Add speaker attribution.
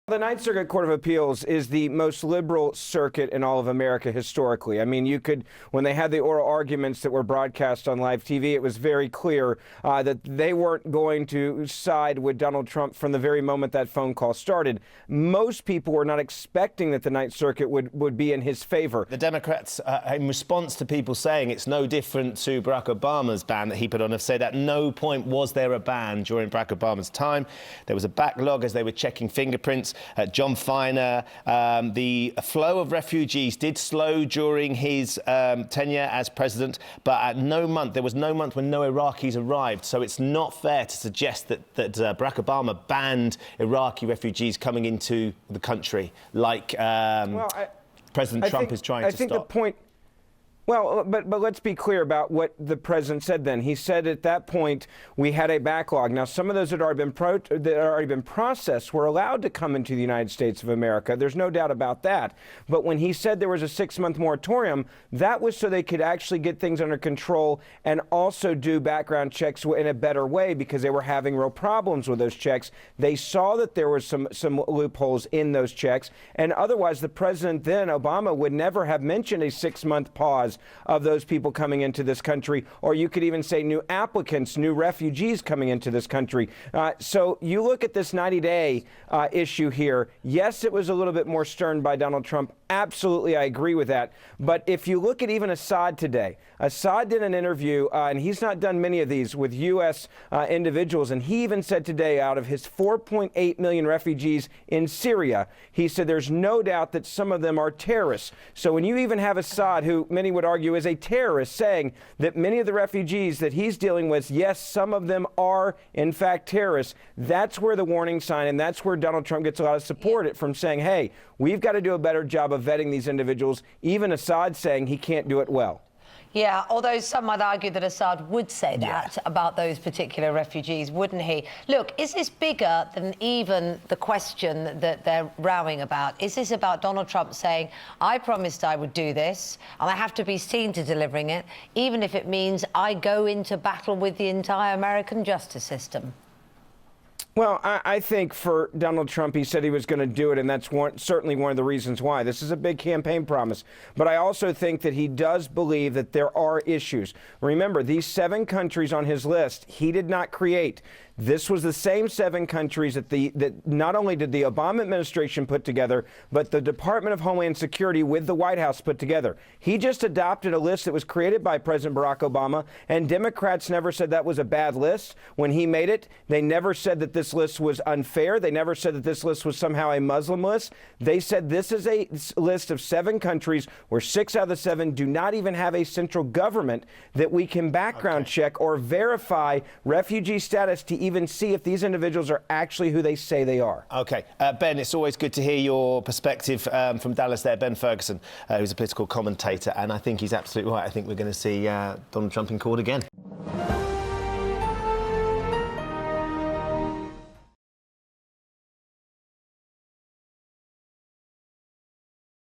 Speaker 1: The Ninth Circuit Court of Appeals is the most liberal circuit in all of America historically. I mean, you could, when they had the oral arguments that were broadcast on live TV, it was very clear that they weren't going to side with Donald Trump from the very moment that phone call started. Most people were not expecting that the Ninth Circuit would be in his favor.
Speaker 2: The Democrats, in response to people saying it's no different to Barack Obama's ban that he put on, have said at no point was there a ban during Barack Obama's time. There was a backlog as they were checking fingerprints. John Feiner, the flow of refugees did slow during his tenure as president, but at there was no month when no Iraqis arrived. So it's not fair to suggest that Barack Obama banned Iraqi refugees coming into the country, like President Trump is trying to stop.
Speaker 1: I think the point. Well, but let's be clear about what the president said then. He said at that point we had a backlog. Now, some of those that had already been processed were allowed to come into the United States of America. There's no doubt about that. But when he said there was a 6-month moratorium, that was so they could actually get things under control and also do background checks in a better way because they were having real problems with those checks. They saw that there was some loopholes in those checks, and otherwise the president then, Obama, would never have mentioned a 6-month pause of those people coming into this country, or you could even say new applicants, new refugees coming into this country. So you look at this 90-day issue here. Yes, it was a little bit more stern by Donald Trump. Absolutely, I agree with that. But if you look at even Assad today, Assad did an interview, and he's not done many of these with U.S. individuals, and he even said today out of his 4.8 million refugees in Syria, he said there's no doubt that some of them are terrorists. So when you even have Assad, who many would argue is a terrorist, saying that many of the refugees that he's dealing with, yes, some of them are in fact terrorists, that's where the warning sign, and that's where Donald Trump gets a lot of support from saying, hey, we've got to do a better job of vetting these individuals. Even Assad saying he can't do it well.
Speaker 3: Yeah, although some might argue that Assad would say that about those particular refugees, wouldn't he? Look, is this bigger than even the question that they're rowing about? Is this about Donald Trump saying, I promised I would do this, and I have to be seen to delivering it, even if it means I go into battle with the entire American justice system?
Speaker 1: Well, I think for Donald Trump, he said he was going to do it, and that's certainly one of the reasons why. This is a big campaign promise. But I also think that he does believe that there are issues. Remember, these 7 countries on his list, he did not create. This was the same 7 countries that not only did the Obama administration put together, but the Department of Homeland Security with the White House put together. He just adopted a list that was created by President Barack Obama, and Democrats never said that was a bad list. When he made it, they never said that this list was unfair. They never said that this list was somehow a Muslim list. They said this is a list of 7 countries where 6 out of the 7 do not even have a central government that we can background check or verify refugee status to even see if these individuals are actually who they say they are.
Speaker 2: OK. Ben, it's always good to hear your perspective from Dallas there. Ben Ferguson, who's a political commentator, and I think he's absolutely right. I think we're going to see Donald Trump in court again.